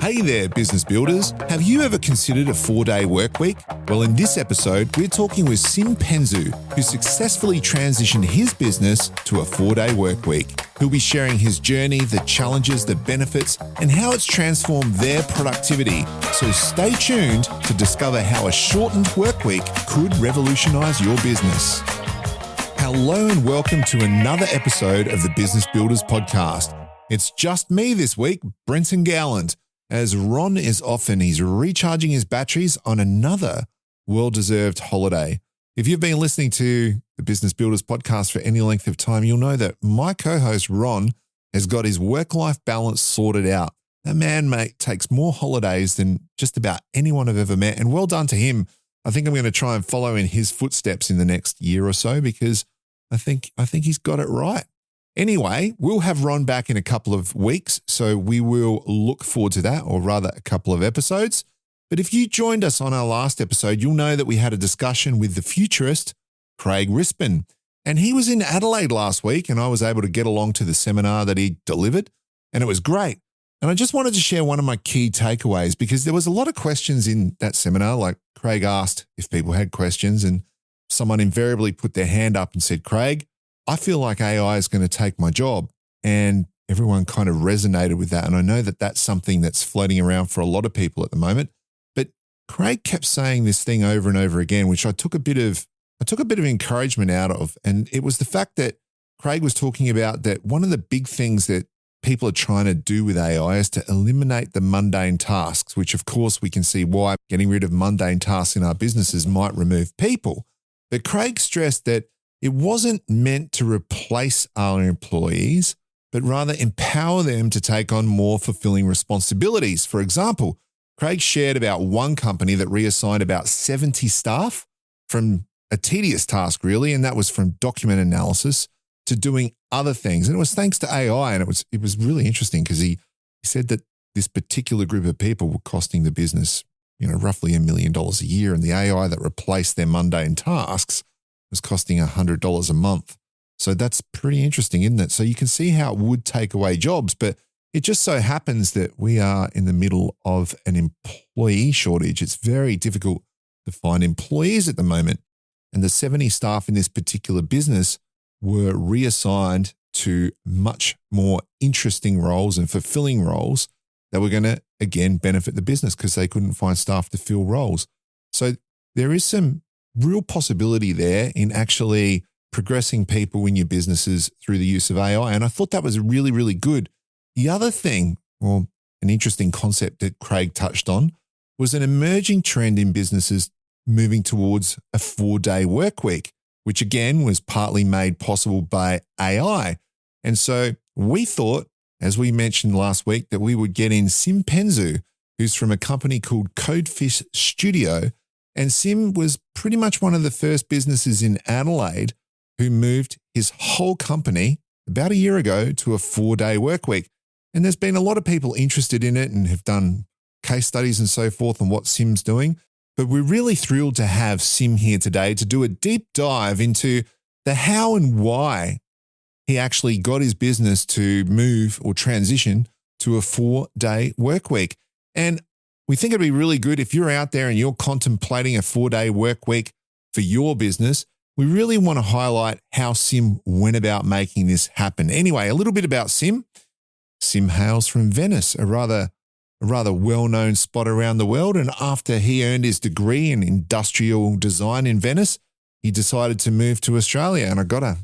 Hey there, business builders. Have you ever considered a 4-day work week? Well, in this episode, we're talking with Sim Penzo, who successfully transitioned his business to a 4-day work week. He'll be sharing his journey, the challenges, the benefits, and how it's transformed their productivity. So stay tuned to discover how a shortened work week could revolutionize your business. Hello and welcome to another episode of the Business Builders Podcast. It's just me this week, Brenton Gowland, as Ron is off and he's recharging his batteries on another well-deserved holiday. If you've been listening to the Business Builders Podcast for any length of time, you'll know that my co-host Ron has got his work-life balance sorted out. That man, mate, takes more holidays than just about anyone I've ever met, and well done to him. I think I'm going to try and follow in his footsteps in the next year or so because I think he's got it right. Anyway, we'll have Ron back in a couple of weeks, so we will look forward to that, or rather a couple of episodes. But if you joined us on our last episode, you'll know that we had a discussion with the futurist, Craig Rispin. And he was in Adelaide last week, and I was able to get along to the seminar that he delivered, and it was great. And I just wanted to share one of my key takeaways because there was a lot of questions in that seminar. Like Craig asked if people had questions, and someone invariably put their hand up and said, Craig, I feel like AI is going to take my job. And everyone kind of resonated with that. And I know that that's something that's floating around for a lot of people at the moment. But Craig kept saying this thing over and over again, which I took a bit of encouragement out of. And it was the fact that Craig was talking about that one of the big things that people are trying to do with AI is to eliminate the mundane tasks, which of course we can see why getting rid of mundane tasks in our businesses might remove people. But Craig stressed that it wasn't meant to replace our employees, but rather empower them to take on more fulfilling responsibilities. For example, Craig shared about one company that reassigned about 70 staff from a tedious task, really, and that was from document analysis to doing other things. And it was thanks to AI, and it was really interesting because he said that this particular group of people were costing the business, roughly $1 million a year, and the AI that replaced their mundane tasks was costing $100 a month. So that's pretty interesting, isn't it? So you can see how it would take away jobs, but it just so happens that we are in the middle of an employee shortage. It's very difficult to find employees at the moment. And the 70 staff in this particular business were reassigned to much more interesting roles and fulfilling roles that were going to, again, benefit the business because they couldn't find staff to fill roles. So there is some real possibility there in actually progressing people in your businesses through the use of AI. And I thought that was really, really good. The other thing, or an interesting concept that Craig touched on, was an emerging trend in businesses moving towards a 4-day work week, which again was partly made possible by AI. And so we thought, as we mentioned last week, that we would get in Sim Penzo, who's from a company called Codefish Studio. And Sim was pretty much one of the first businesses in Adelaide who moved his whole company about a year ago to a 4-day work week. And there's been a lot of people interested in it and have done case studies and so forth on what Sim's doing. But we're really thrilled to have Sim here today to do a deep dive into the how and why he actually got his business to move or transition to a 4-day work week. And we think it'd be really good if you're out there and you're contemplating a 4-day work week for your business. We really want to highlight how Sim went about making this happen. Anyway, a little bit about Sim. Sim hails from Venice, a rather well-known spot around the world. And after he earned his degree in industrial design in Venice, he decided to move to Australia. And I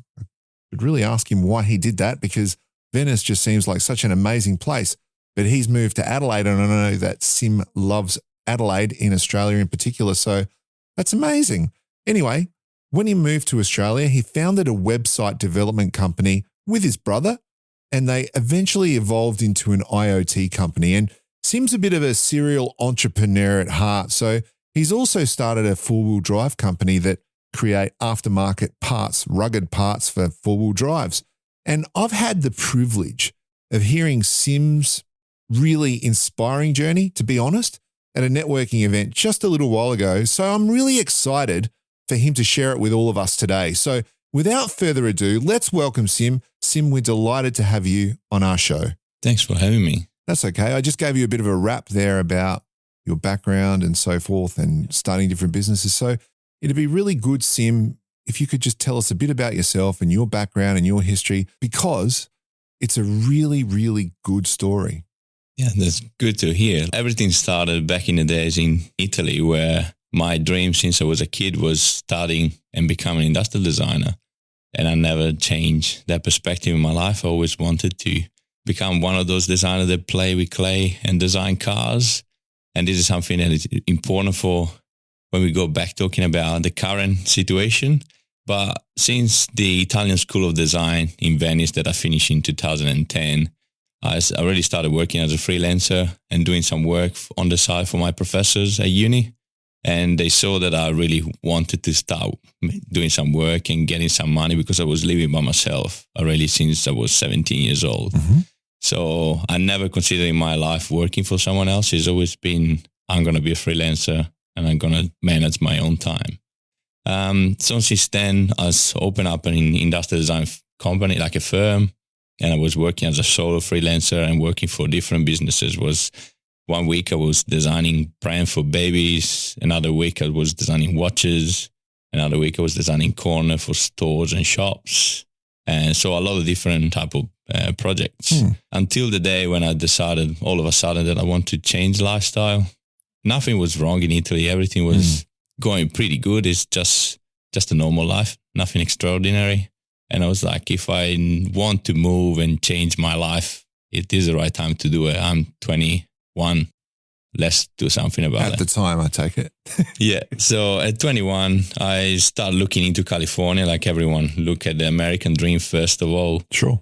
would really ask him why he did that because Venice just seems like such an amazing place. But he's moved to Adelaide, and I know that Sim loves Adelaide in Australia in particular, so that's amazing. Anyway, when he moved to Australia, he founded a website development company with his brother, and they eventually evolved into an IoT company. And Sim's a bit of a serial entrepreneur at heart, so he's also started a four-wheel drive company that create aftermarket parts, rugged parts for four-wheel drives. And I've had the privilege of hearing Sim's really inspiring journey, to be honest, at a networking event just a little while ago. So I'm really excited for him to share it with all of us today. So without further ado, let's welcome Sim. Sim, we're delighted to have you on our show. Thanks for having me. That's okay. I just gave you a bit of a wrap there about your background and so forth and starting different businesses. So it'd be really good, Sim, if you could just tell us a bit about yourself and your background and your history, because it's a really, really good story. Yeah, that's good to hear. Everything started back in the days in Italy, where my dream since I was a kid was studying and becoming an industrial designer. And I never changed that perspective in my life. I always wanted to become one of those designers that play with clay and design cars. And this is something that is important for when we go back talking about the current situation. But since the Italian School of Design in Venice that I finished in 2010, I already started working as a freelancer and doing some work on the side for my professors at uni. And they saw that I really wanted to start doing some work and getting some money because I was living by myself already since I was 17 years old. Mm-hmm. So I never considered in my life working for someone else. It's always been, I'm going to be a freelancer and I'm going to manage my own time. So since then, I opened up an industrial design company, like a firm, and I was working as a solo freelancer and working for different businesses. One week I was designing pram for babies. Another week I was designing watches. Another week I was designing corner for stores and shops. And so a lot of different type of projects. Until the day when I decided all of a sudden that I want to change lifestyle. Nothing was wrong in Italy. Everything was going pretty good. It's just a normal life, nothing extraordinary. And I was like, if I want to move and change my life, it is the right time to do it. I'm 21. Let's do something about it. At the time, I take it. Yeah. So at 21, I started looking into California, like everyone. Look at the American dream first of all. Sure.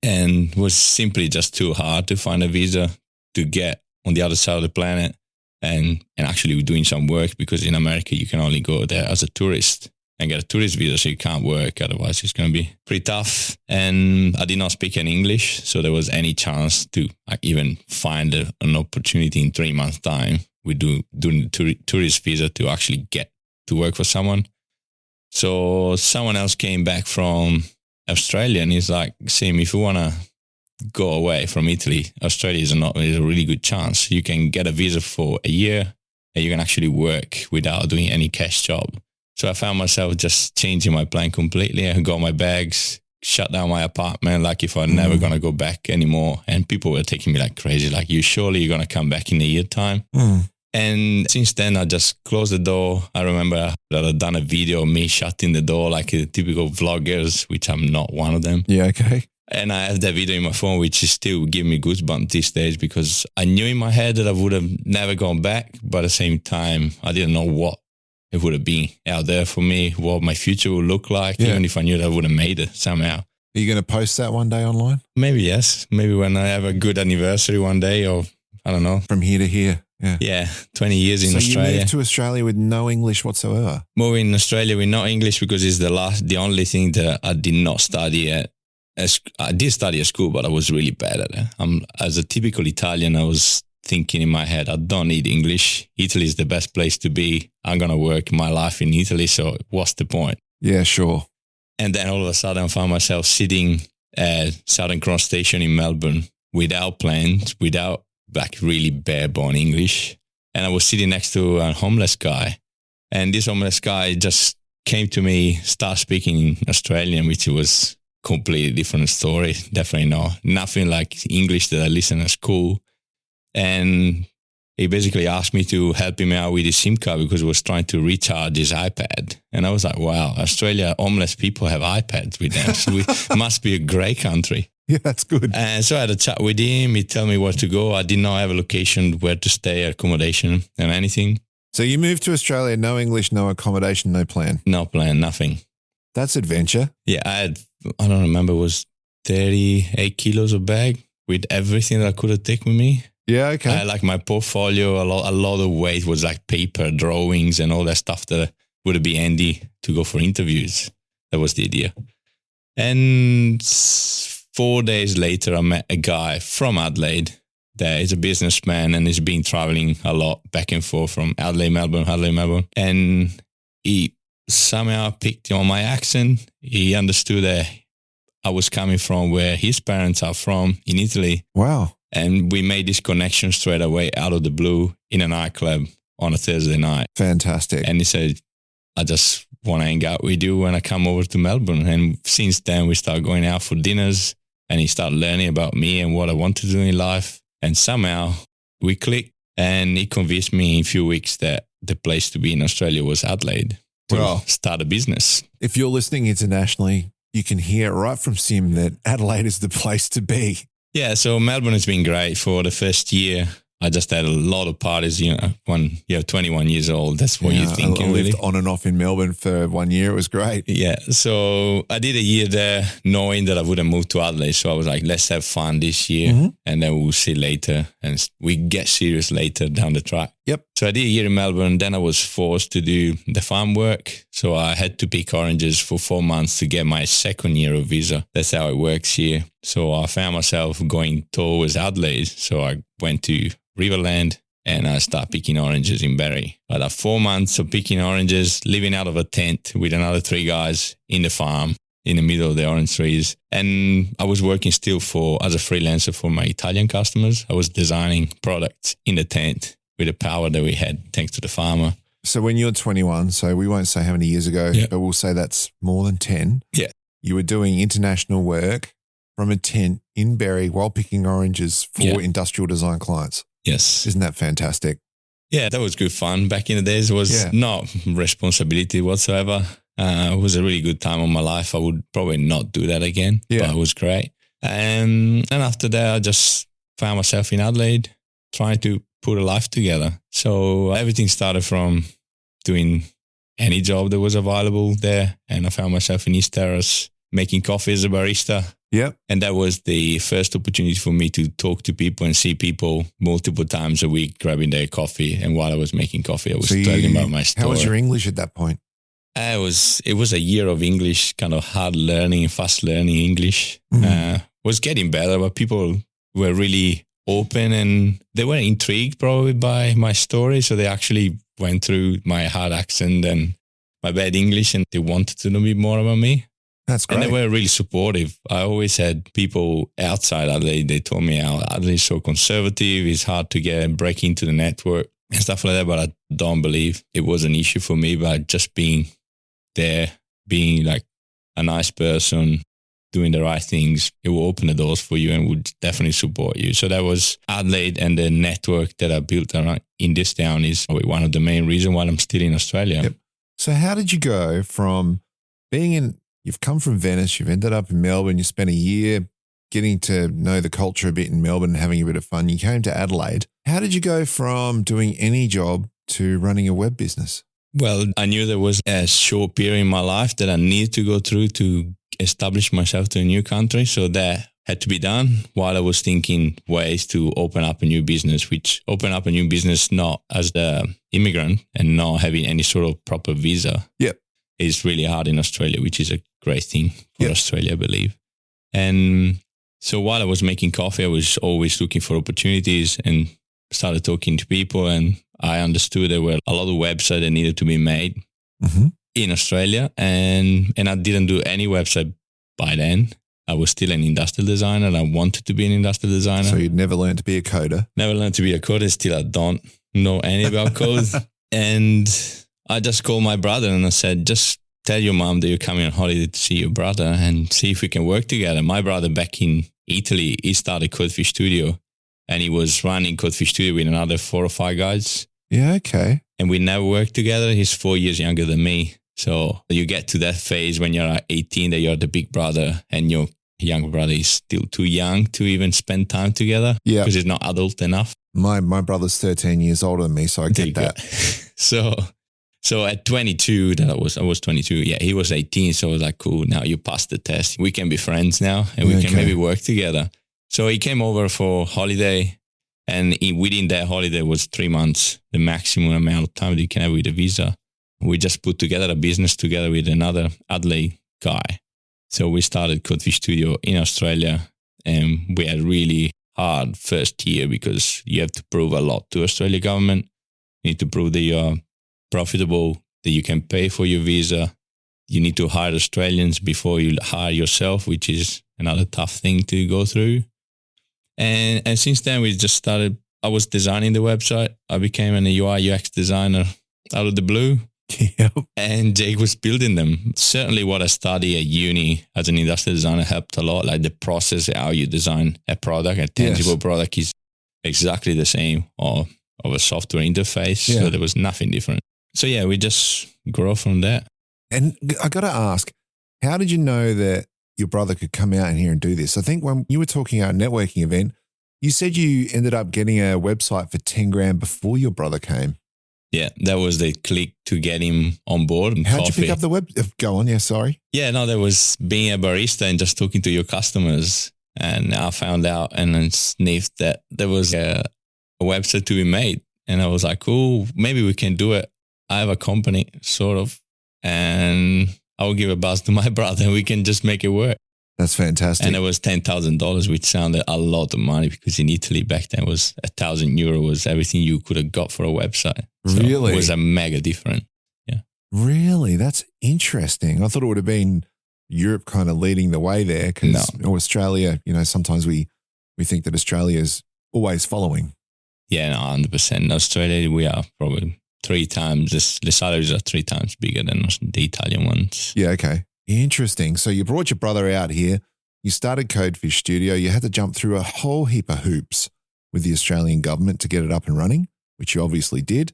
And was simply just too hard to find a visa to get on the other side of the planet and actually doing some work, because in America, you can only go there as a tourist and get a tourist visa, so you can't work. Otherwise, it's going to be pretty tough. And I did not speak any English, so there was any chance to even find an opportunity in 3 months' time with doing the tourist visa to actually get to work for someone. So someone else came back from Australia and he's like, Sim, if you want to go away from Italy, Australia is a really good chance. You can get a visa for a year and you can actually work without doing any cash job. So I found myself just changing my plan completely. I got my bags, shut down my apartment, like if I'm never going to go back anymore. And people were taking me like crazy, like, you surely you're going to come back in a year time? And since then, I just closed the door. I remember that I'd done a video of me shutting the door like a typical vloggers, which I'm not one of them. Yeah, okay. And I have that video in my phone, which is still giving me goosebumps these days, because I knew in my head that I would have never gone back. But at the same time, I didn't know what it would have been out there for me, what my future would look like, even if I knew that I would have made it somehow. Are you going to post that one day online? Maybe, yes. Maybe when I have a good anniversary one day, or I don't know. From here to here. Yeah, 20 years in Australia. So you moved to Australia with no English whatsoever? Moving in Australia with no English because it's the only thing that I did not study at. I did study at school, but I was really bad at it. As a typical Italian, I was thinking in my head, I don't need English. Italy is the best place to be. I'm going to work my life in Italy, so what's the point? Yeah, sure. And then all of a sudden I found myself sitting at Southern Cross Station in Melbourne without plans, without like really bare-bone English. And I was sitting next to a homeless guy. And this homeless guy just came to me, started speaking in Australian, which was completely different story. Definitely nothing like English that I listened at school. And he basically asked me to help him out with his SIM card because he was trying to recharge his iPad. And I was like, wow, Australia, homeless people have iPads with them. So it must be a great country. Yeah, that's good. And so I had a chat with him. He told me where to go. I did not have a location where to stay, accommodation and anything. So you moved to Australia, no English, no accommodation, no plan? No plan, nothing. That's adventure. Yeah, I don't remember, it was 38 kilos of bag with everything that I could have taken with me. Yeah, okay. I like my portfolio, a lot of weight was like paper, drawings and all that stuff that would be handy to go for interviews. That was the idea. And 4 days later, I met a guy from Adelaide that is a businessman and has been traveling a lot back and forth from Adelaide, Melbourne. And he somehow picked on my accent. He understood that I was coming from where his parents are from in Italy. Wow. And we made this connection straight away out of the blue in a nightclub on a Thursday night. Fantastic. And he said, I just want to hang out with you when I come over to Melbourne. And since then, we started going out for dinners and he started learning about me and what I want to do in life. And somehow we clicked and he convinced me in a few weeks that the place to be in Australia was Adelaide to start a business. If you're listening internationally, you can hear right from Sim that Adelaide is the place to be. Yeah, so Melbourne has been great for the first year. I just had a lot of parties, when you're 21 years old, that's what you're thinking. I lived on and off in Melbourne for 1 year. It was great. Yeah, so I did a year there knowing that I wouldn't move to Adelaide. So I was like, let's have fun this year and then we'll see later. And we get serious later down the track. Yep. So I did a year in Melbourne. Then I was forced to do the farm work. So I had to pick oranges for 4 months to get my second year of visa. That's how it works here. So I found myself going towards Adelaide. So I went to Riverland and I started picking oranges in Berry. I had 4 months of picking oranges, living out of a tent with another 3 guys in the farm in the middle of the orange trees. And I was working still as a freelancer for my Italian customers. I was designing products in the tent with the power that we had thanks to the farmer. So when you're 21, so we won't say how many years ago, but we'll say that's more than 10. Yeah. You were doing international work from a tent in Berry while picking oranges for industrial design clients. Yes. Isn't that fantastic? Yeah, that was good fun. Back in the days, it was not responsibility whatsoever. It was a really good time of my life. I would probably not do that again, but it was great. And after that, I just found myself in Adelaide trying to put a life together. So everything started from doing any job that was available there. And I found myself in East Terrace making coffee as a barista. Yep. And that was the first opportunity for me to talk to people and see people multiple times a week grabbing their coffee. And while I was making coffee, I was telling about my story. How was your English at that point? It was a year of English, kind of hard learning, fast learning English. Was getting better, but people were really open and they were intrigued probably by my story. So they actually went through my hard accent and my bad English and they wanted to know a bit more about me. That's great. And they were really supportive. I always had people outside Adelaide, they told me how Adelaide is so conservative, it's hard to break into the network and stuff like that. But I don't believe it was an issue for me, but just being there, being like a nice person, doing the right things, it will open the doors for you and would definitely support you. So that was Adelaide, and the network that I built around in this town is one of the main reasons why I'm still in Australia. Yep. So how did you go from you've come from Venice, you've ended up in Melbourne, you spent a year getting to know the culture a bit in Melbourne and having a bit of fun. You came to Adelaide. How did you go from doing any job to running a web business? Well, I knew there was a short period in my life that I needed to go through to establish myself to a new country. So that had to be done while I was thinking ways to open up a new business, which open up a new business not as the immigrant and not having any sort of proper visa. Yep. Is really hard in Australia, which is a great thing for Australia, I believe. And so while I was making coffee, I was always looking for opportunities and started talking to people. And I understood there were a lot of websites that needed to be made in Australia. And I didn't do any website by then. I was still an industrial designer and I wanted to be an industrial designer. So you'd never learned to be a coder? Never learned to be a coder. Still, I don't know any about code. And I just called my brother and I said, just tell your mom that you're coming on holiday to see your brother and see if we can work together. My brother back in Italy, he started Codefish Studio and he was running Codefish Studio with another 4 or 5 guys. Yeah, okay. And we never worked together. He's 4 years younger than me. So you get to that phase when you're 18 that you're the big brother and your younger brother is still too young to even spend time together because he's not adult enough. My brother's 13 years older than me, so I get that. So at 22, I was 22. Yeah, he was 18. So I was like, cool, now you passed the test. We can be friends now and we can maybe work together. So he came over for holiday and within that holiday was 3 months, the maximum amount of time that you can have with a visa. We just put together a business together with another Adelaide guy. So we started Codefish Studio in Australia and we had really hard first year because you have to prove a lot to Australia government. You need to prove that you're profitable, that you can pay for your visa. You need to hire Australians before you hire yourself, which is another tough thing to go through. And since then, we just started. I was designing the website. I became an UI UX designer out of the blue. Yep. And Jake was building them. Certainly what I studied at uni as an industrial designer helped a lot. Like the process, how you design a product, a tangible product is exactly the same of a software interface. Yeah. So there was nothing different. So yeah, we just grow from there. And I got to ask, how did you know that your brother could come out in here and do this? I think when you were talking at a networking event, you said you ended up getting a website for 10 grand before your brother came. Yeah, that was the click to get him on board. And how'd you pick up the web? Go on, yeah, sorry. Yeah, no, there was being a barista and just talking to your customers. And I found out and then sniffed that there was a website to be made. And I was like, cool, maybe we can do it. I have a company, sort of, and I will give a buzz to my brother and we can just make it work. That's fantastic. And it was $10,000, which sounded a lot of money because in Italy back then was €1,000 was everything you could have got for a website. So really? It was a mega different. Yeah. Really? That's interesting. I thought it would have been Europe kind of leading the way there because Australia, sometimes we think that Australia is always following. Yeah, no, 100%. In Australia, we are probably 3 times, the salaries are 3 times bigger than the Italian ones. Yeah, okay. Interesting. So you brought your brother out here. You started Codefish Studio. You had to jump through a whole heap of hoops with the Australian government to get it up and running, which you obviously did.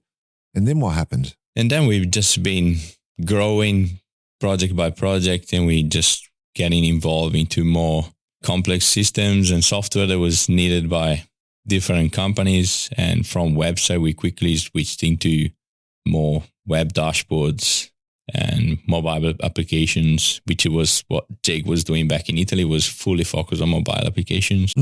And then what happened? And then we've just been growing project by project and we just getting involved into more complex systems and software that was needed by different companies. And from website, we quickly switched into more web dashboards and mobile applications, which was what Jake was doing back in Italy, was fully focused on mobile applications.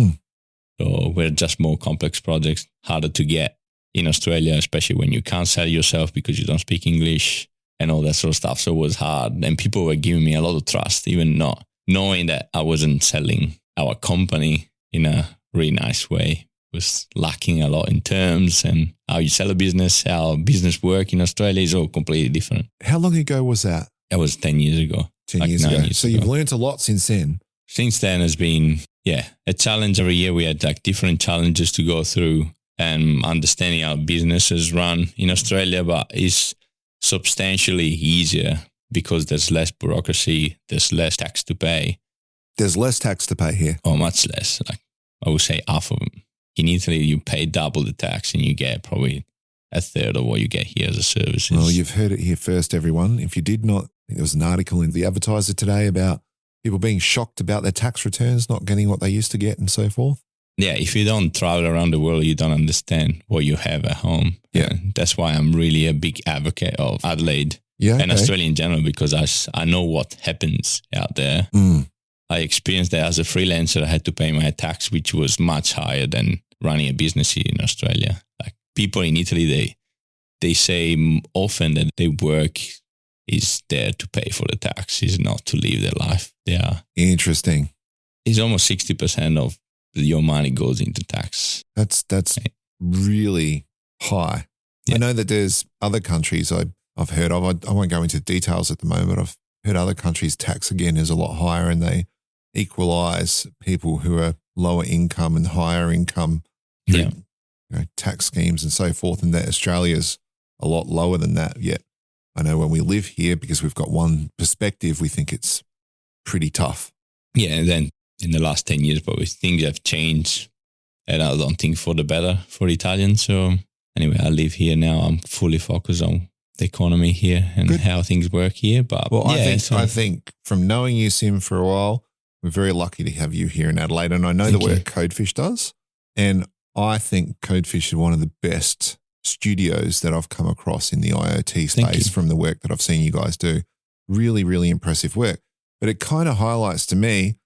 So we're just more complex projects, harder to get in Australia, especially when you can't sell yourself because you don't speak English and all that sort of stuff. So it was hard. And people were giving me a lot of trust, even not knowing that I wasn't selling our company in a really nice way. It was lacking a lot in terms and how you sell a business, how business work in Australia is all completely different. How long ago was that? That was 10 years ago. 10 years ago. So you've learned a lot since then. Since then has been, a challenge every year. We had different challenges to go through and understanding how businesses run in Australia, but it's substantially easier because there's less bureaucracy, there's less tax to pay. There's less tax to pay here? Oh, much less. Like I would say half of them. In Italy, you pay double the tax and you get probably a third of what you get here as a service. Well, you've heard it here first, everyone. If you did not, I think there was an article in the Advertiser today about people being shocked about their tax returns, not getting what they used to get and so forth. Yeah, if you don't travel around the world, you don't understand what you have at home. Yeah. And that's why I'm really a big advocate of Adelaide and Australia in general, because I know what happens out there. I experienced that as a freelancer. I had to pay my tax, which was much higher than running a business here in Australia. Like people in Italy, they say often that their work is there to pay for the tax, is not to live their life. They are. Interesting. It's almost 60% of your money goes into tax. That's really high. Yeah. I know that there's other countries I've heard of. I won't go into details at the moment. I've heard other countries' tax again is a lot higher and they equalize people who are lower income and higher income through, tax schemes and so forth. And that Australia's a lot lower than that. Yet I know when we live here, because we've got one perspective, we think it's pretty tough. Yeah, and then in the last 10 years, probably things have changed, and I don't think for the better for Italians. So anyway, I live here now. I'm fully focused on the economy here and how things work here. But I think from knowing you, Sim, for a while, we're very lucky to have you here in Adelaide. And I know the work Codefish does. And I think Codefish is one of the best studios that I've come across in the IoT space from the work that I've seen you guys do. Really, really impressive work. But it kind of highlights to me,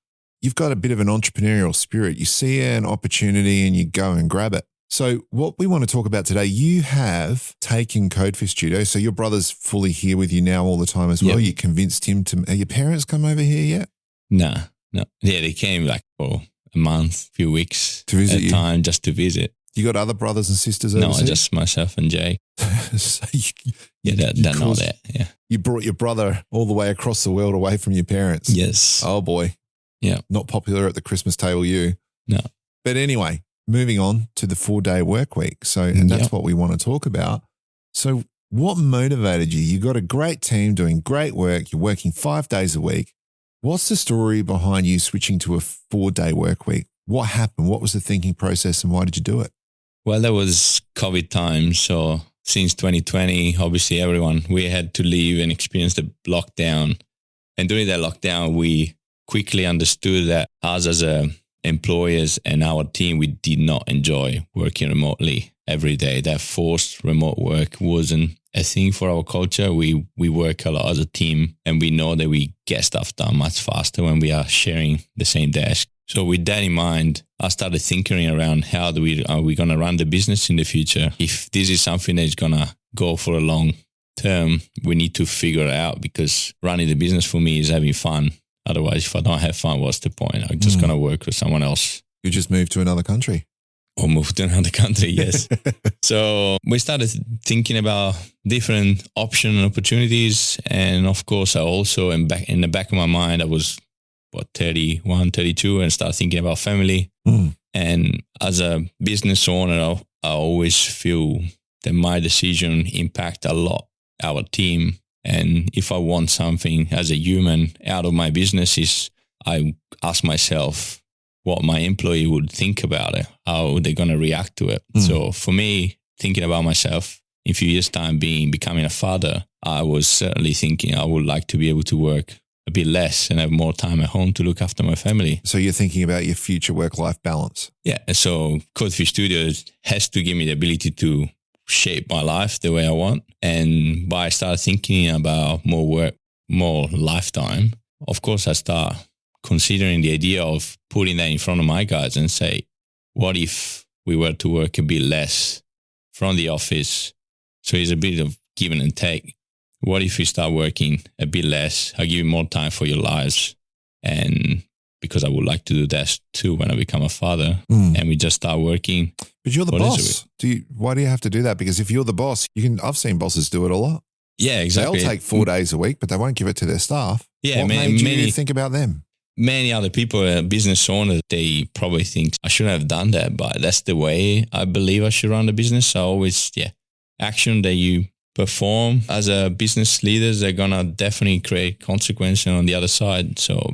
you've got a bit of an entrepreneurial spirit. You see an opportunity and you go and grab it. So what we want to talk about today, you have taken Codefish Studio. So your brother's fully here with you now all the time as well. Yep. You convinced him to, are your parents come over here yet? No. Yeah, they came like for a month, few weeks to visit at a time just to visit. You got other brothers and sisters overseas? No, just myself and Jake. So they're not there. Yeah. You brought your brother all the way across the world away from your parents. Yes. Oh boy. Yeah. Not popular at the Christmas table, you. No. But anyway, moving on to the 4-day work week. So, and that's what we want to talk about. So what motivated you? You got a great team doing great work. You're working 5 days a week. What's the story behind you switching to a 4-day work week? What happened? What was the thinking process and why did you do it? Well, that was COVID time. So since 2020, obviously we had to leave and experience the lockdown. And during that lockdown, we quickly understood that us as employers and our team, we did not enjoy working remotely every day. That forced remote work wasn't a thing for our culture. We work a lot as a team, and we know that we get stuff done much faster when we are sharing the same desk. So with that in mind, I started thinking around how are we going to run the business in the future? If this is something that's going to go for a long term, we need to figure it out, because running the business for me is having fun. Otherwise, if I don't have fun, what's the point? I'm just going to work with someone else. You just moved to another country. Or move to another country, yes. So we started thinking about different options and opportunities. And of course, I also, in the back of my mind, I was 31, 32, and started thinking about family. And as a business owner, I always feel that my decision impact a lot our team. And if I want something as a human out of my business, I ask myself what my employee would think about it, how they're going to react to it. So for me, thinking about myself in a few years' time becoming a father, I was certainly thinking I would like to be able to work a bit less and have more time at home to look after my family. So you're thinking about your future work-life balance. Yeah. So Codefish Studio has to give me the ability to shape my life the way I want. And by I started thinking about more work, more lifetime, of course I start considering the idea of putting that in front of my guys and say, what if we were to work a bit less from the office? So it's a bit of give and take. What if you start working a bit less? I'll give you more time for your lives. And because I would like to do that too when I become a father, and we just start working. But you're the boss. Why do you have to do that? Because if you're the boss, I've seen bosses do it a lot. Yeah, exactly. They'll take 4 days a week, but they won't give it to their staff. Yeah, what made you think about them? Many other people, business owners, they probably think I shouldn't have done that, but that's the way I believe I should run the business. So always, action that you perform as a business leader, they're going to definitely create consequences on the other side. So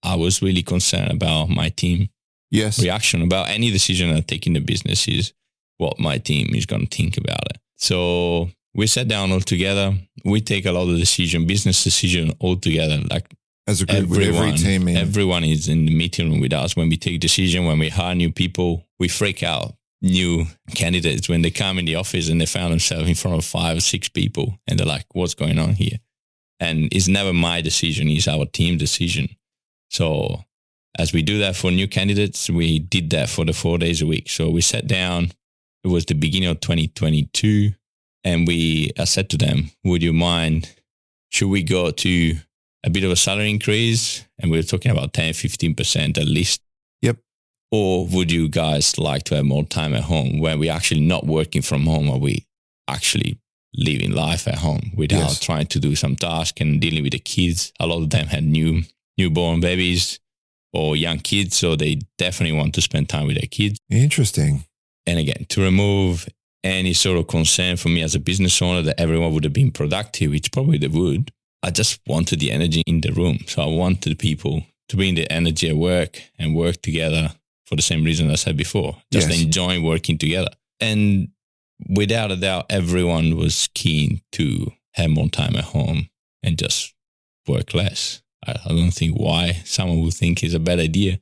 I was really concerned about my team reaction about any decision I take in the business is what my team is going to think about it. So we sat down all together. We take a lot of business decision all together, like as a group, with every team. Everyone is in the meeting room with us. When we take decision, when we hire new people, we freak out new candidates when they come in the office and they found themselves in front of 5 or 6 people and they're like, what's going on here? And it's never my decision, it's our team decision. So as we do that for new candidates, we did that for the 4 days a week. So we sat down, it was the beginning of 2022, and I said to them, would you mind, should we go to a bit of a salary increase? And we were talking about 10, 15% at least. Yep. Or would you guys like to have more time at home where we're actually not working from home, or we actually living life at home without trying to do some task and dealing with the kids? A lot of them had newborn babies or young kids, so they definitely want to spend time with their kids. Interesting. And again, to remove any sort of concern for me as a business owner that everyone would have been productive, which probably they would, I just wanted the energy in the room. So I wanted people to bring the energy at work and work together for the same reason I said before, just enjoying working together. And without a doubt, everyone was keen to have more time at home and just work less. I don't think why someone would think is a bad idea.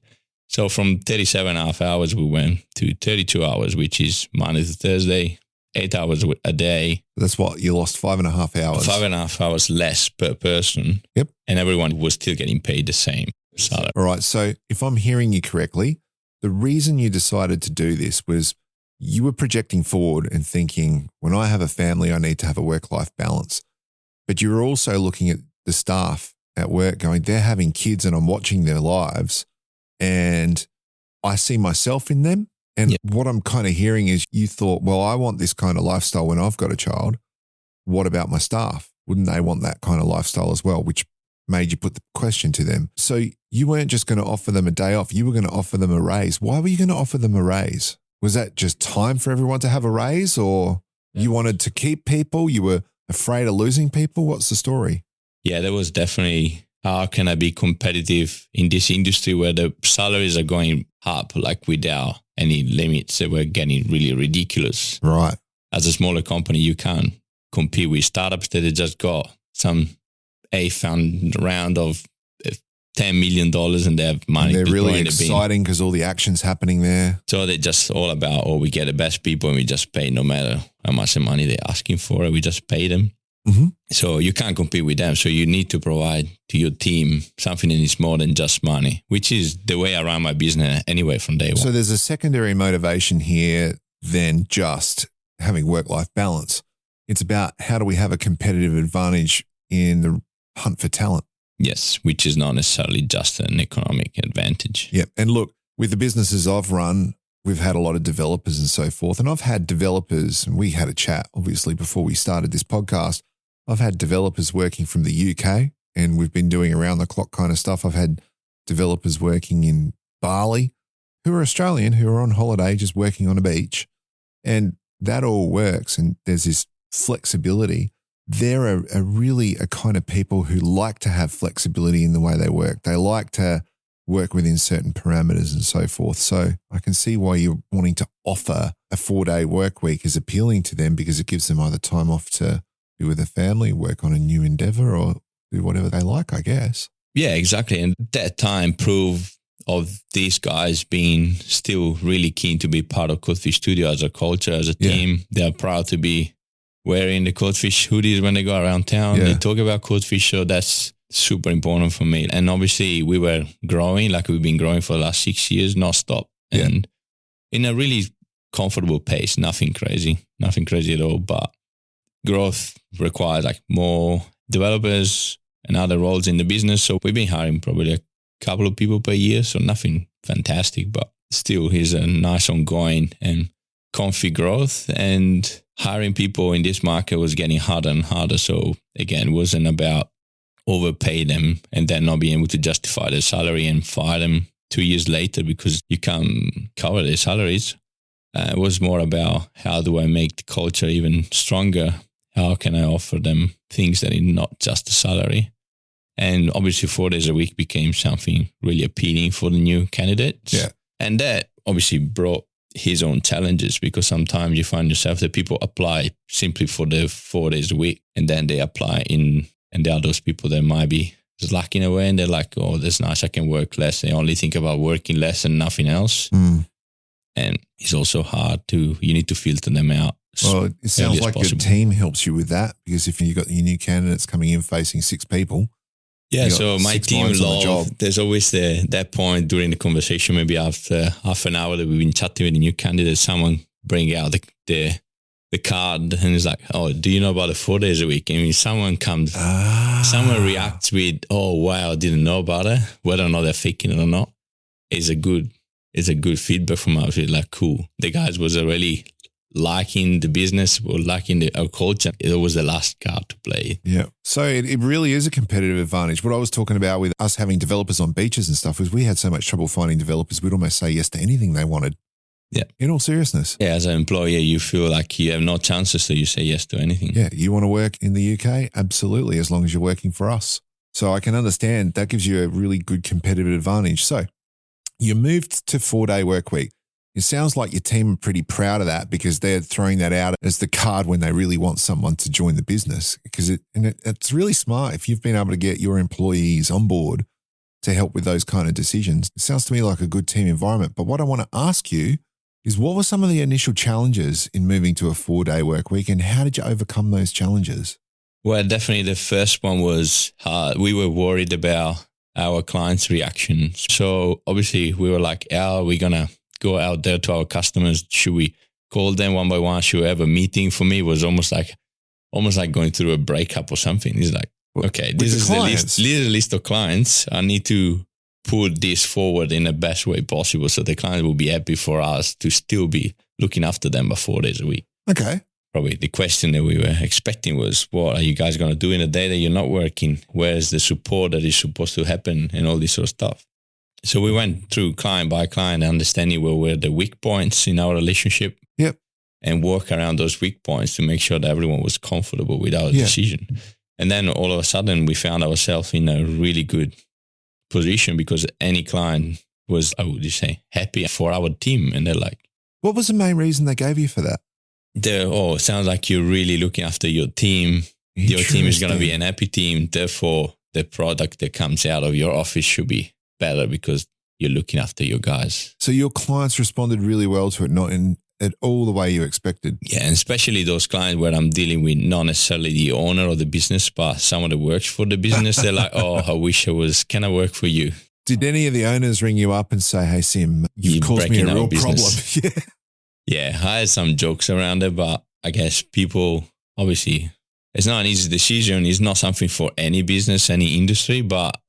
So from 37.5 hours, we went to 32 hours, which is Monday to Thursday, 8 hours a day. That's what, you lost 5.5 hours. 5.5 hours less per person. Yep. And everyone was still getting paid the same salary. All right. So if I'm hearing you correctly, the reason you decided to do this was you were projecting forward and thinking, when I have a family, I need to have a work-life balance. But you were also looking at the staff at work going, they're having kids and I'm watching their lives and I see myself in them. And what I'm kind of hearing is you thought, well, I want this kind of lifestyle when I've got a child. What about my staff? Wouldn't they want that kind of lifestyle as well? Which made you put the question to them. So you weren't just going to offer them a day off. You were going to offer them a raise. Why were you going to offer them a raise? Was that just time for everyone to have a raise, or you wanted to keep people? You were afraid of losing people? What's the story? Yeah, there was definitely, how can I be competitive in this industry where the salaries are going up, like without any limits that were getting really ridiculous. Right. As a smaller company, you can't compete with startups that have just got some A-fund round of $10 million and they have money. And they're really exciting because all the action's happening there. So they're just all about, we get the best people and we just pay no matter how much the money they're asking for, we just pay them. Mm-hmm. So you can't compete with them. So you need to provide to your team something that is more than just money, which is the way I run my business anyway from day one. So there's a secondary motivation here than just having work-life balance. It's about how do we have a competitive advantage in the hunt for talent. Yes, which is not necessarily just an economic advantage. Yeah. And look, with the businesses I've run, we've had a lot of developers and so forth. And I've had developers, and we had a chat, obviously, before we started this podcast. I've had developers working from the UK, and we've been doing around the clock kind of stuff. I've had developers working in Bali who are Australian, who are on holiday, just working on a beach. And that all works. And there's this flexibility. They're a really a kind of people who like to have flexibility in the way they work. They like to work within certain parameters and so forth. So I can see why you're wanting to offer a 4-day work week is appealing to them, because it gives them either time off to be with a family, work on a new endeavor, or do whatever they like, I guess. Yeah, exactly. And that time proved of these guys being still really keen to be part of Codefish Studio as a culture, as a team. They're proud to be wearing the Codefish hoodies when they go around town. They talk about Codefish, so that's super important for me. And obviously we were growing, like we've been growing for the last 6 years, not stop. And in a really comfortable pace, nothing crazy at all. But growth requires like more developers and other roles in the business. So we've been hiring probably a couple of people per year. So nothing fantastic, but still is a nice ongoing and comfy growth. And hiring people in this market was getting harder and harder. So again, it wasn't about overpay them and then not being able to justify their salary and fire them 2 years later because you can't cover their salaries. It was more about how do I make the culture even stronger? How can I offer them things that are not just the salary? And obviously 4 days a week became something really appealing for the new candidates. Yeah. And that obviously brought his own challenges, because sometimes you find yourself that people apply simply for the 4 days a week, and then they apply in, and there are those people that might be slacking away and they're like, oh, that's nice, I can work less. They only think about working less and nothing else. And it's also hard you need to filter them out. Well, it sounds like your team helps you with that, because if you've got your new candidates coming in facing 6 people. Yeah, so my team there's always that point during the conversation, maybe after half an hour that we've been chatting with the new candidate, someone bring out the card and it's like, oh, do you know about the 4 days a week? I mean, someone reacts with, oh, wow, I didn't know about it. Whether or not they're faking it or not is a good feedback from us. We're like, cool. The guys was really liking the business or liking our culture. It was the last card to play. Yeah. So it really is a competitive advantage. What I was talking about with us having developers on beaches and stuff was we had so much trouble finding developers. We'd almost say yes to anything they wanted. Yeah. In all seriousness. Yeah. As an employer, you feel like you have no chances, so you say yes to anything. Yeah. You want to work in the UK? Absolutely. As long as you're working for us. So I can understand that gives you a really good competitive advantage. So you moved to 4-day work week. It sounds like your team are pretty proud of that, because they're throwing that out as the card when they really want someone to join the business, because it's really smart if you've been able to get your employees on board to help with those kind of decisions. It sounds to me like a good team environment. But what I want to ask you is, what were some of the initial challenges in moving to a 4-day work week, and how did you overcome those challenges? Well, definitely the first one was hard. We were worried about our clients' reactions. So obviously we were like, are we going to go out there to our customers? Should we call them one by one? Should we have a meeting? For me, it was almost like going through a breakup or something. It's like, okay, this is the list of clients. I need to put this forward in the best way possible so the client will be happy for us to still be looking after them by 4 days a week. Okay. probably the question that we were expecting was, what are you guys going to do in a day that you're not working? Where's the support that is supposed to happen and all this sort of stuff? So we went through client by client, understanding where were the weak points in our relationship. Yep. And work around those weak points to make sure that everyone was comfortable with our decision. And then all of a sudden we found ourselves in a really good position because any client was, happy for our team. And they're like, what was the main reason they gave you for that? It sounds like you're really looking after your team. Your team is going to be an happy team. Therefore, the product that comes out of your office should be better because you're looking after your guys. So your clients responded really well to it, not in at all the way you expected. Yeah, and especially those clients where I'm dealing with not necessarily the owner of the business, but someone that works for the business. They're like, oh, I wish can I work for you? Did any of the owners ring you up and say, hey, Sim, you've caused me a real problem? Yeah, I had some jokes around it, but I guess people, obviously, it's not an easy decision. It's not something for any business, any industry, but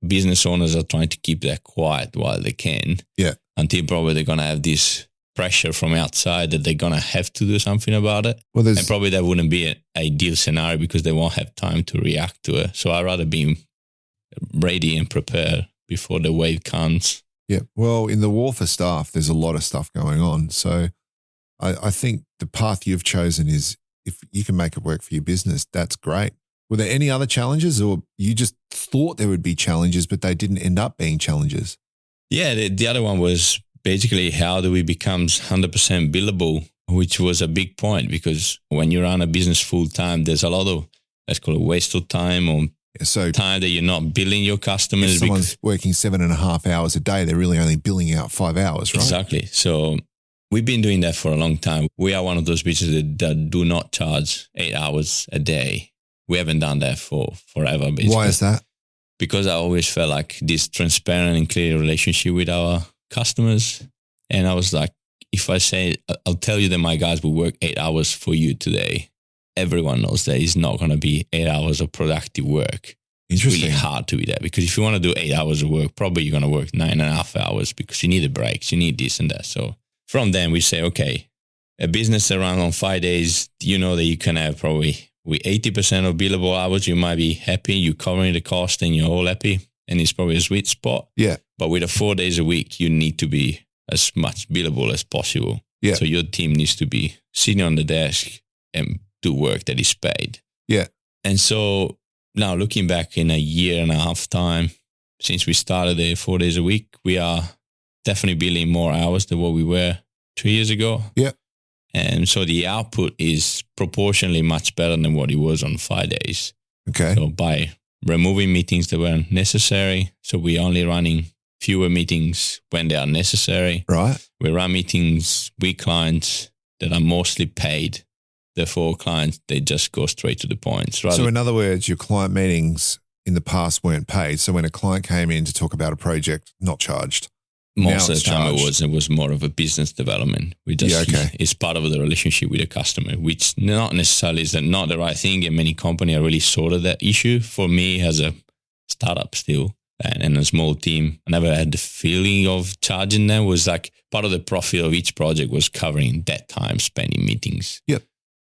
business owners are trying to keep that quiet while they can. Yeah. Until probably they're going to have this pressure from outside that they're going to have to do something about it. Well, and probably that wouldn't be an ideal scenario because they won't have time to react to it. So I'd rather be ready and prepared before the wave comes. Yeah. Well, in the war for staff, there's a lot of stuff going on. So I think the path you've chosen is if you can make it work for your business, that's great. Were there any other challenges or you just thought there would be challenges, but they didn't end up being challenges? Yeah. The other one was basically how do we become 100% billable, which was a big point because when you run a business full time, there's a lot of, let's call it waste of time or time that you're not billing your customers. If someone's working 7.5 hours a day, they're really only billing out 5 hours, right? Exactly. So we've been doing that for a long time. We are one of those businesses that do not charge 8 hours a day. We haven't done that for forever. Basically. Why is that? Because I always felt like this transparent and clear relationship with our customers. And I was like, if I say, I'll tell you that my guys will work 8 hours for you today, everyone knows that it's not going to be 8 hours of productive work. It's really hard to be that because if you want to do 8 hours of work, probably you're going to work 9.5 hours because you need the breaks, you need this and that. So from then we say, okay, a business around on 5 days, you know that you can have probably with 80% of billable hours, you might be happy, you're covering the cost and you're all happy. And it's probably a sweet spot. Yeah. But with 4 days a week, you need to be as much billable as possible. Yeah. So your team needs to be sitting on the desk and do work that is paid. Yeah. And so now looking back in a year and a half time, since we started the 4 days a week, we are definitely billing more hours than what we were 2 years ago. Yeah. And so the output is proportionally much better than what it was on 5 days. Okay. So by removing meetings that weren't necessary. So we're only running fewer meetings when they are necessary. Right. We run meetings with clients that are mostly paid. Therefore, clients, they just go straight to the point. So in other words, your client meetings in the past weren't paid. So when a client came in to talk about a project, not charged. Most of the time it was more of a business development. It's part of the relationship with the customer, which not necessarily is not the right thing. And many companies are really sorted that issue. For me as a startup still and a small team, I never had the feeling of charging them. It was like part of the profit of each project was covering that time spent in meetings. Yep.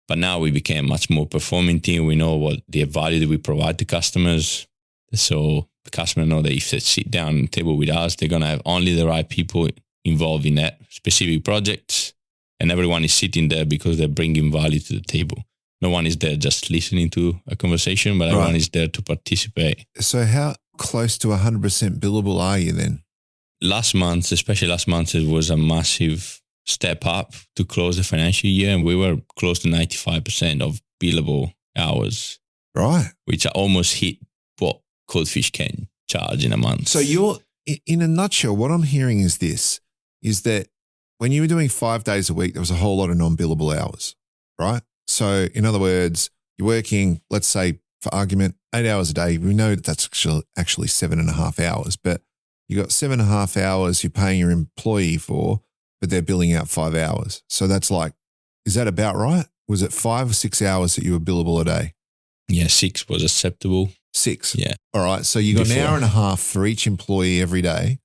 But now we became a much more performing team. We know what the value that we provide to customers. So the customer know that if they sit down at the table with us, they're going to have only the right people involved in that specific project. And everyone is sitting there because they're bringing value to the table. No one is there just listening to a conversation, but everyone is there to participate. So how close to 100% billable are you then? Especially last month, it was a massive step up to close the financial year. And we were close to 95% of billable hours. Right. Which almost hit what Codefish can charge in a month. So you're, in a nutshell, what I'm hearing is this, is that when you were doing 5 days a week, there was a whole lot of non-billable hours, right? So in other words, you're working, let's say for argument, 8 hours a day. We know that that's actually 7.5 hours, but you got 7.5 hours you're paying your employee for, but they're billing out 5 hours. So that's like, is that about right? Was it 5 or 6 hours that you were billable a day? Yeah, 6 was acceptable. 6? Yeah. All right. So you got an hour and a half for each employee every day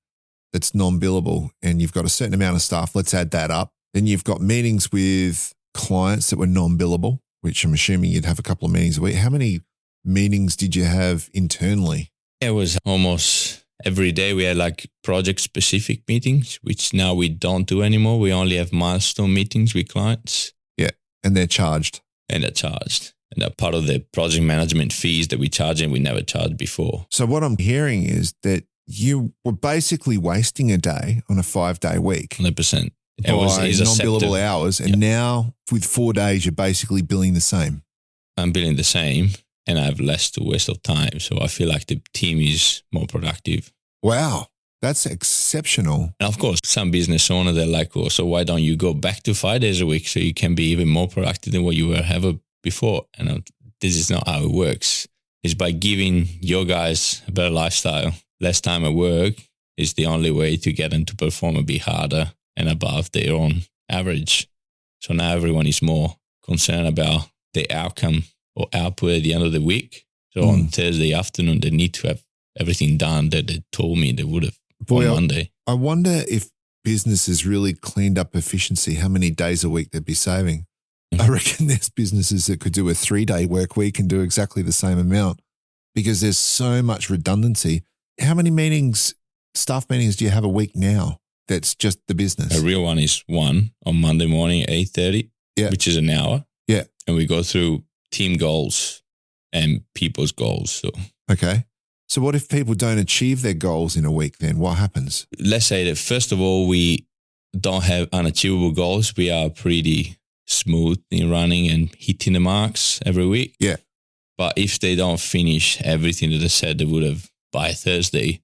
that's non-billable and you've got a certain amount of staff. Let's add that up. Then you've got meetings with clients that were non-billable, which I'm assuming you'd have a couple of meetings a week, how many meetings did you have internally? It was almost every day. We had like project-specific meetings, which now we don't do anymore. We only have milestone meetings with clients. Yeah, and they're charged. And they're charged. And they're part of the project management fees that we charge and we never charged before. So what I'm hearing is that you were basically wasting a day on a 5-day week. 100%. By non-billable hours. And now with 4 days, you're basically billing the same. I'm billing the same and I have less to waste of time. So I feel like the team is more productive. Wow. That's exceptional. And of course, some business owners, they're like, oh, so why don't you go back to 5 days a week so you can be even more productive than what you were ever before? And this is not how it works. It's by giving your guys a better lifestyle. Less time at work is the only way to get them to perform a bit harder and above their own average. So now everyone is more concerned about the outcome or output at the end of the week. So on Thursday afternoon, they need to have everything done that they told me they would have on Monday. I wonder if businesses really cleaned up efficiency, how many days a week they'd be saving. I reckon there's businesses that could do a 3-day work week and do exactly the same amount because there's so much redundancy. How many meetings, staff meetings do you have a week now that's just the business? A real one is one on Monday morning at 8:30, which is an hour. Yeah. And we go through team goals and people's goals. So okay. So what if people don't achieve their goals in a week then? What happens? Let's say that first of all, we don't have unachievable goals. We are pretty smooth in running and hitting the marks every week. Yeah. But if they don't finish everything that they said they would have by Thursday,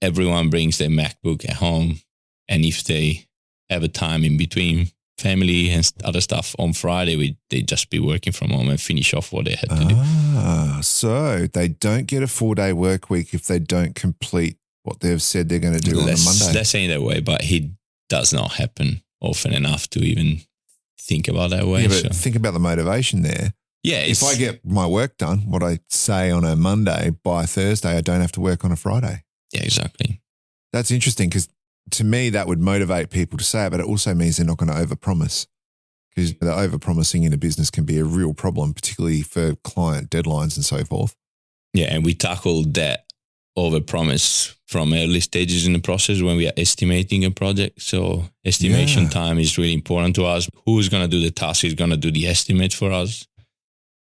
everyone brings their MacBook at home. And if they have a time in between family and other stuff on Friday, they just be working from home and finish off what they had to do. So they don't get a 4-day work week if they don't complete what they've said they're going to do on a Monday. Let's say that way, but it does not happen often enough to even think about that way. Yeah, but think about the motivation there. Yeah. If I get my work done, what I say on a Monday, by Thursday, I don't have to work on a Friday. Yeah, exactly. That's interesting because to me, that would motivate people to say it, but it also means they're not going to overpromise because the overpromising in a business can be a real problem, particularly for client deadlines and so forth. Yeah, and we tackled that overpromise from early stages in the process when we are estimating a project. So estimation time is really important to us. Who's going to do the task is going to do the estimate for us.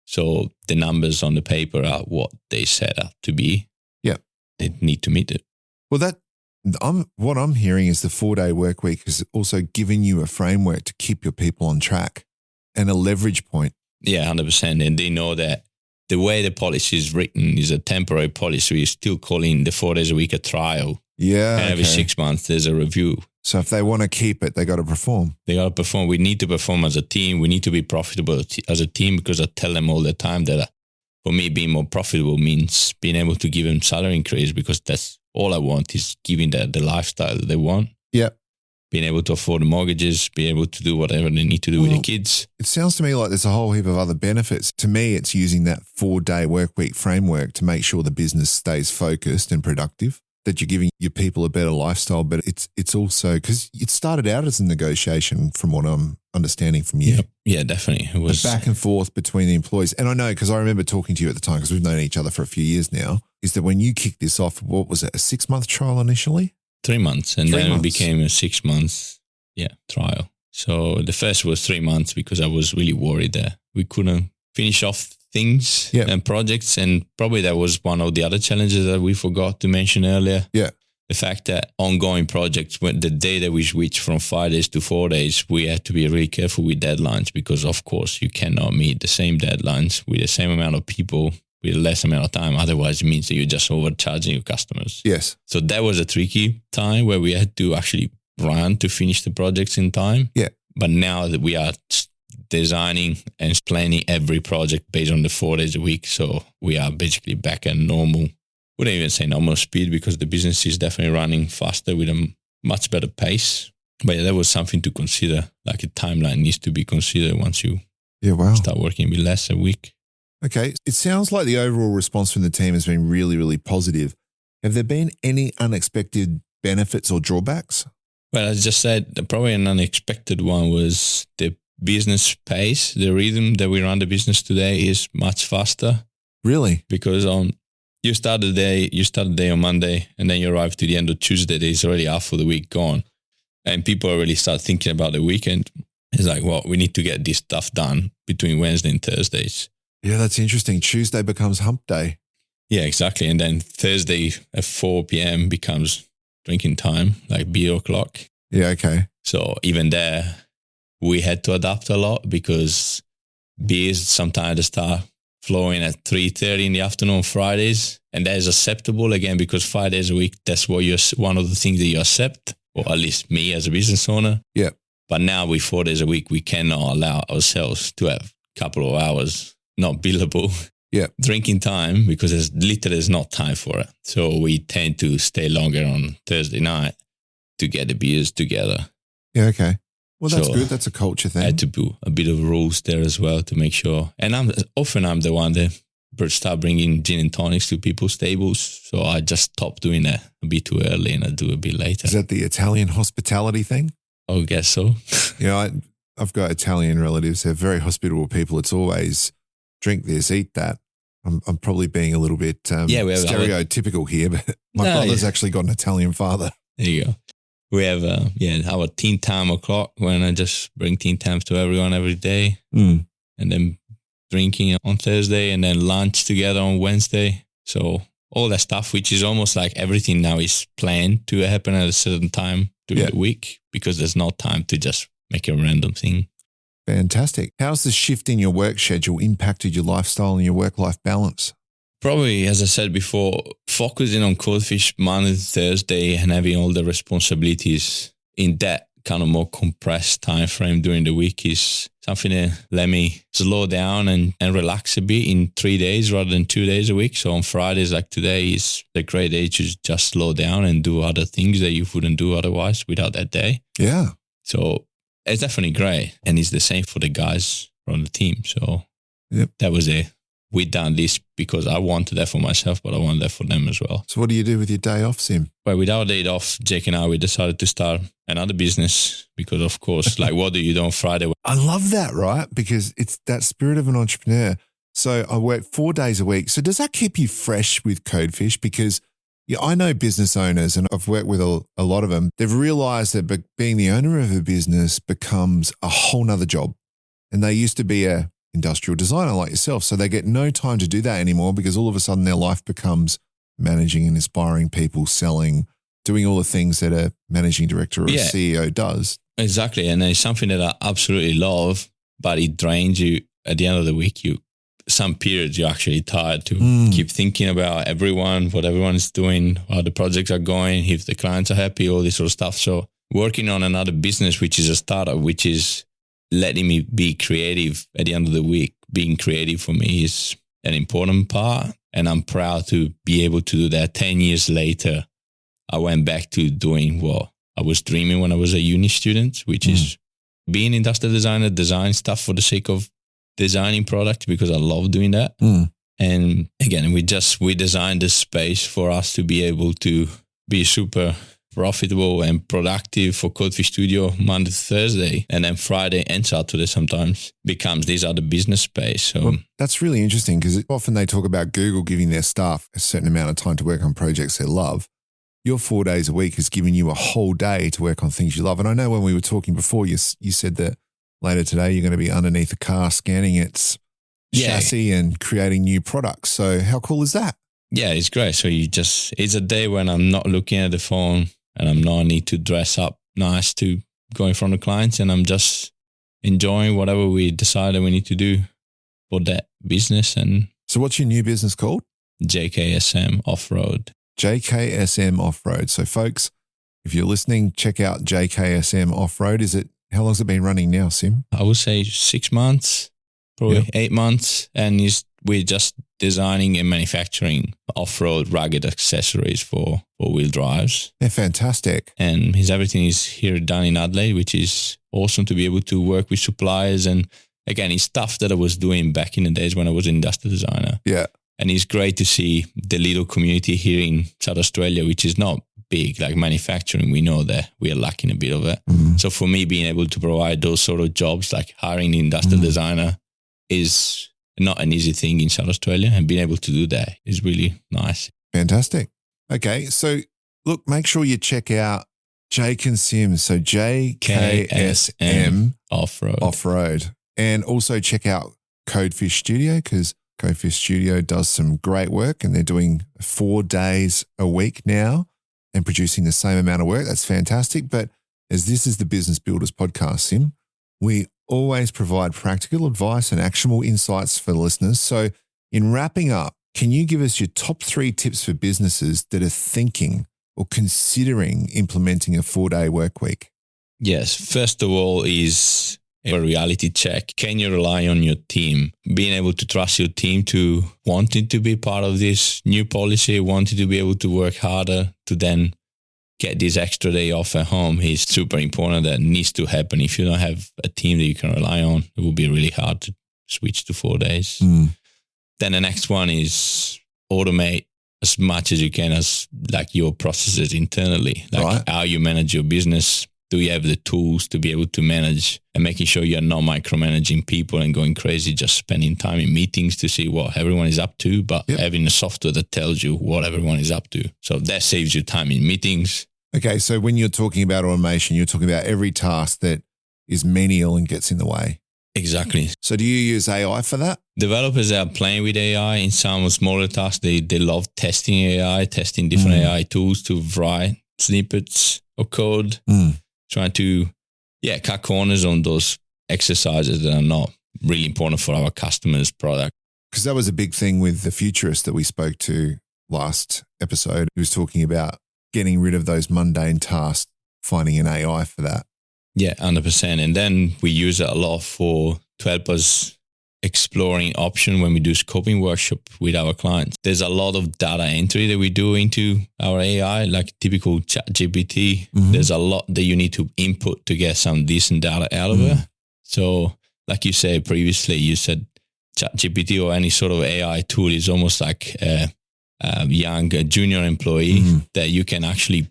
So the numbers on the paper are what they set up to be. Yeah. They need to meet it. Well, what I'm hearing is the 4-day work week has also given you a framework to keep your people on track and a leverage point. Yeah, 100%. And they know that the way the policy is written is a temporary policy. We're still calling the 4 days a week a trial. Yeah. And every 6 months there's a review. So if they want to keep it, they got to perform. They got to perform. We need to perform as a team. We need to be profitable as a team because I tell them all the time that for me, being more profitable means being able to give them salary increase because that's all I want is giving them the lifestyle that they want. Yeah. Being able to afford the mortgages, being able to do whatever they need to do with their kids. It sounds to me like there's a whole heap of other benefits. To me, it's using that 4-day work week framework to make sure the business stays focused and productive, that you're giving your people a better lifestyle, but it's also because it started out as a negotiation from what I'm understanding from you. Yeah, definitely. It was back and forth between the employees. And I know because I remember talking to you at the time because we've known each other for a few years now, is that when you kicked this off, what was it, a 6-month trial initially? 3 months. And then it became a 6 months trial. So the first was 3 months because I was really worried that we couldn't finish off things and projects. And probably that was one of the other challenges that we forgot to mention earlier. Yeah. The fact that ongoing projects, when the day that we switched from 5 days to 4 days, we had to be really careful with deadlines because, of course, you cannot meet the same deadlines with the same amount of people with less amount of time. Otherwise, it means that you're just overcharging your customers. Yes. So that was a tricky time where we had to actually run to finish the projects in time. Yeah. But now that we are designing and planning every project based on the 4 days a week, so we are basically back at normal. Wouldn't even say normal speed because the business is definitely running faster with a much better pace. But that was something to consider. Like a timeline needs to be considered once you start working with less a week. Okay. It sounds like the overall response from the team has been really, really positive. Have there been any unexpected benefits or drawbacks? Well, as I just said, probably an unexpected one was the business pace, the rhythm that we run the business today is much faster. Really? Because you start the day on Monday, and then you arrive to the end of Tuesday. There's already half of the week gone, and people already start thinking about the weekend. It's like, well, we need to get this stuff done between Wednesday and Thursdays. Yeah, that's interesting. Tuesday becomes hump day. Yeah, exactly. And then Thursday at 4 p.m. becomes drinking time, like beer o'clock. Yeah, okay. So even there, we had to adapt a lot because beers sometimes start flowing at 3:30 in the afternoon on Fridays. And that is acceptable again because 5 days a week, that's what one of the things that you accept, or at least me as a business owner. Yeah. But now with 4 days a week, we cannot allow ourselves to have a couple of hours, not billable, drinking time because there's not time for it. So we tend to stay longer on Thursday night to get the beers together. Yeah, okay. Well, that's good. That's a culture thing. I had to put a bit of rules there as well to make sure. And I'm the one that start bringing gin and tonics to people's tables. So I just stopped doing that a bit too early and I do a bit later. Is that the Italian hospitality thing? I guess so. Yeah, I've got Italian relatives. They're very hospitable people. It's always drink this, eat that. I'm probably being a little bit stereotypical here, but my brother's actually got an Italian father. There you go. We have our teen time o'clock when I just bring teen times to everyone every day. And then drinking on Thursday and then lunch together on Wednesday. So all that stuff, which is almost like everything now is planned to happen at a certain time during the week because there's no time to just make a random thing. Fantastic. How's the shift in your work schedule impacted your lifestyle and your work-life balance? Probably, as I said before, focusing on Codefish Monday to Thursday and having all the responsibilities in that kind of more compressed time frame during the week is something that let me slow down and relax a bit in 3 days rather than 2 days a week. So on Fridays like today is a great day to just slow down and do other things that you wouldn't do otherwise without that day. Yeah. So it's definitely great. And it's the same for the guys from the team. So that was it. We done this because I wanted that for myself, but I wanted that for them as well. So what do you do with your day off, Sim? Well, with our day off, Jake and I, we decided to start another business because, of course, like what do you do on Friday? I love that, right? Because it's that spirit of an entrepreneur. So I work 4 days a week. So does that keep you fresh with Codefish? Because I know business owners and I've worked with a lot of them. They've realized that being the owner of a business becomes a whole nother job. And they used to be a industrial designer like yourself. So they get no time to do that anymore because all of a sudden their life becomes managing and inspiring people, selling, doing all the things that a managing director or a CEO does. Exactly. And it's something that I absolutely love, but it drains you at the end of the week. Some periods you're actually tired to keep thinking about everyone, what everyone is doing, how the projects are going, if the clients are happy, all this sort of stuff. So working on another business, which is a startup, which is letting me be creative at the end of the week. Being creative for me is an important part. And I'm proud to be able to do that. 10 years later, I went back to doing what I was dreaming when I was a uni student, which is being an industrial designer, design stuff for the sake of designing products because I love doing that. And again, we designed this space for us to be able to be super profitable and productive for Codefish Studio Monday to Thursday, and then Friday and Saturday sometimes becomes these other business space. So that's really interesting because often they talk about Google giving their staff a certain amount of time to work on projects they love. Your 4 days a week has given you a whole day to work on things you love. And I know when we were talking before, you said that later today you're going to be underneath a car scanning its chassis and creating new products. So how cool is that? Yeah, it's great. So it's a day when I'm not looking at the phone and I'm not need to dress up nice to go in front of clients, and I'm just enjoying whatever we decided we need to do for that business. And so what's your new business called? JKSM Off-Road. JKSM Off-Road. So folks, if you're listening, check out JKSM Off-Road. How long has it been running now, Sim? I would say 6 months, probably 8 months. And we're just designing and manufacturing off-road rugged accessories for four-wheel drives. They're fantastic. And everything is here done in Adelaide, which is awesome to be able to work with suppliers. And again, it's stuff that I was doing back in the days when I was an industrial designer. Yeah. And it's great to see the little community here in South Australia, which is not big, like manufacturing, we know that we are lacking a bit of it. So for me, being able to provide those sort of jobs, like hiring an industrial designer, is not an easy thing in South Australia, and being able to do that is really nice. Fantastic. Okay, so look, make sure you check out Jake and Sim. So JKSM Off-Road. And also check out Codefish Studio, because Codefish Studio does some great work, and they're doing 4 days a week now and producing the same amount of work. That's fantastic. But as this is the Business Builders podcast, Sim, we always provide practical advice and actionable insights for the listeners. So in wrapping up, can you give us your top 3 tips for businesses that are thinking or considering implementing a 4-day work week? Yes. First of all is a reality check. Can you rely on your team? Being able to trust your team to wanting to be part of this new policy, wanting to be able to work harder to then get this extra day off at home is super important. That needs to happen. If you don't have a team that you can rely on, it will be really hard to switch to 4 days. Then the next one is automate as much as you can as like your processes internally, like how you manage your business. Do you have the tools to be able to manage, and making sure you're not micromanaging people and going crazy, just spending time in meetings to see what everyone is up to, but having a software that tells you what everyone is up to. So that saves you time in meetings. Okay, so when you're talking about automation, you're talking about every task that is menial and gets in the way. Exactly. So do you use AI for that? Developers are playing with AI in some smaller tasks. They love testing AI, testing different AI tools to write snippets of code, trying to cut corners on those exercises that are not really important for our customers' product. Because that was a big thing with the futurist that we spoke to last episode. He was talking about getting rid of those mundane tasks, finding an AI for that. Yeah, 100%. And then we use it a lot to help us exploring option when we do scoping workshop with our clients. There's a lot of data entry that we do into our AI, like typical ChatGPT. There's a lot that you need to input to get some decent data out of it. So like you said previously, you said ChatGPT or any sort of AI tool is almost like a young junior employee that you can actually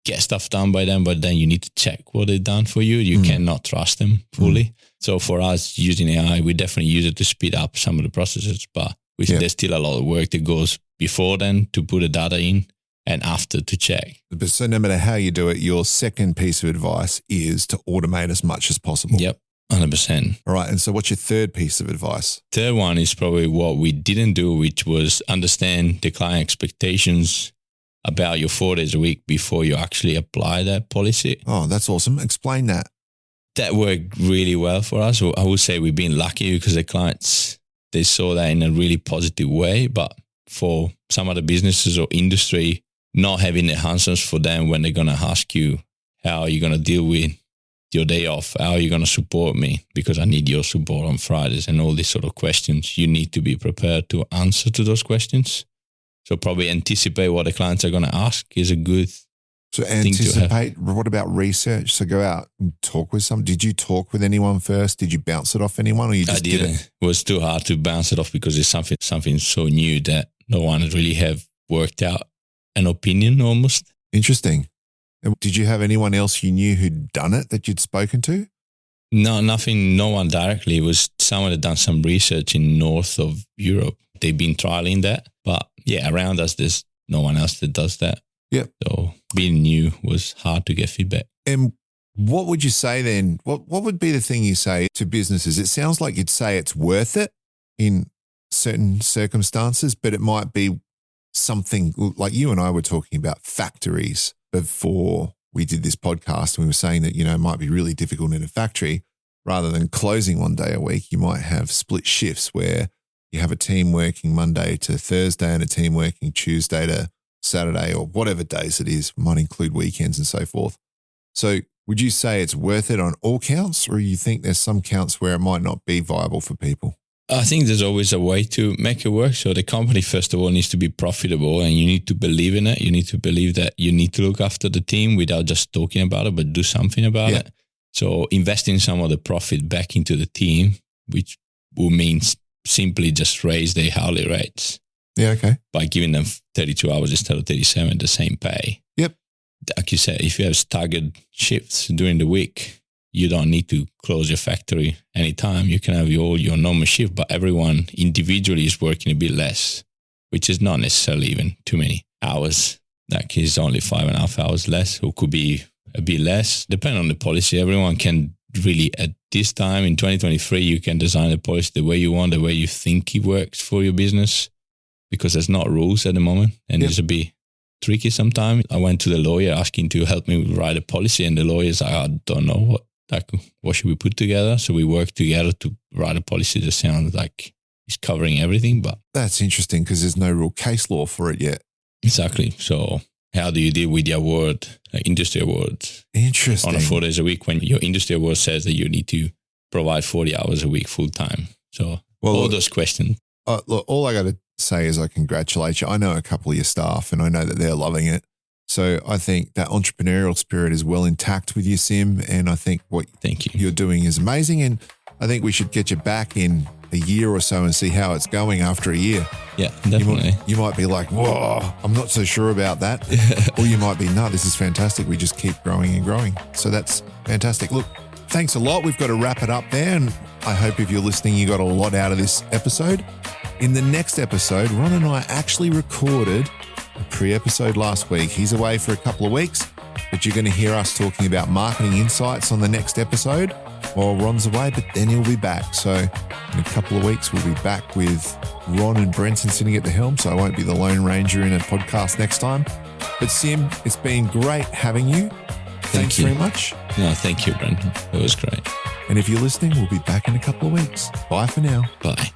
get stuff done by them, but then you need to check what they've done for you. You cannot trust them fully. So for us using AI, we definitely use it to speed up some of the processes, but there's still a lot of work that goes before then to put the data in and after to check. But so no matter how you do it, your second piece of advice is to automate as much as possible. Yep, 100%. All right. And so what's your third piece of advice? Third one is probably what we didn't do, which was understand the client expectations about your 4 days a week before you actually apply that policy. Oh, that's awesome. Explain that. That worked really well for us. I would say we've been lucky because the clients, they saw that in a really positive way. But for some other businesses or industry, not having the answers for them when they're going to ask you, how are you going to deal with your day off? How are you going to support me? Because I need your support on Fridays and all these sort of questions. You need to be prepared to answer to those questions. So probably anticipate what the clients are going to ask is a good So anticipate. What about research? So go out and talk with some. Did you talk with anyone first? Did you bounce it off anyone, or you just did it? It was too hard to bounce it off because it's something so new that no one really have worked out an opinion almost. Interesting. And did you have anyone else you knew who'd done it that you'd spoken to? No, nothing. No one directly. It was someone that done some research in north of Europe. They've been trialing that, but around us, there's no one else that does that. Yep. So being new was hard to get feedback. And what would you say then? What would be the thing you say to businesses? It sounds like you'd say it's worth it in certain circumstances, but it might be something like you and I were talking about factories before we did this podcast, and we were saying that, it might be really difficult in a factory. Rather than closing 1 day a week, you might have split shifts where you have a team working Monday to Thursday and a team working Tuesday to Saturday, or whatever days it is, might include weekends and so forth. So would you say it's worth it on all counts, or you think there's some counts where it might not be viable for people? I think there's always a way to make it work. So the company, first of all, needs to be profitable, and you need to believe in it. You need to believe that you need to look after the team without just talking about it, but do something about it. So investing some of the profit back into the team, which will mean simply just raise their hourly rates. Yeah, okay. By giving them 32 hours instead of 37, the same pay. Yep. like you said, if you have staggered shifts during the week, you don't need to close your factory anytime. You can have your normal shift, but everyone individually is working a bit less, which is not necessarily even too many hours. Like it's only 5.5 hours less, or could be a bit less, depending on the policy. Everyone can really, at this time in 2023, you can design the policy the way you want, the way you think it works for your business, because there's not rules at the moment, and it's a bit tricky sometimes. I went to the lawyer asking to help me write a policy, and the lawyer's like, I don't know what should we put together. So we worked together to write a policy that sounds like it's covering everything. But that's interesting because there's no real case law for it yet. Exactly. So how do you deal with the award, industry awards? Interesting. On a 4 days a week when your industry award says that you need to provide 40 hours a week full time. So all those questions. Look, all I got to say is I congratulate you. I know a couple of your staff and I know that they're loving it. So I think that entrepreneurial spirit is well intact with you, Sim. And I think what you're doing is amazing. And I think we should get you back in a year or so and see how it's going after a year. Yeah, definitely. You might be like, whoa, I'm not so sure about that. Or you might be, no, this is fantastic. We just keep growing and growing. So that's fantastic. Look, thanks a lot. We've got to wrap it up there. And I hope if you're listening, you got a lot out of this episode. In the next episode, Ron and I actually recorded a pre-episode last week. He's away for a couple of weeks, but you're going to hear us talking about marketing insights on the next episode while Ron's away, but then he'll be back. So in a couple of weeks, we'll be back with Ron and Brenton sitting at the helm, so I won't be the Lone Ranger in a podcast next time. But Sim, it's been great having you. Thanks very much. No, thank you, Brenton. It was great. And if you're listening, we'll be back in a couple of weeks. Bye for now. Bye.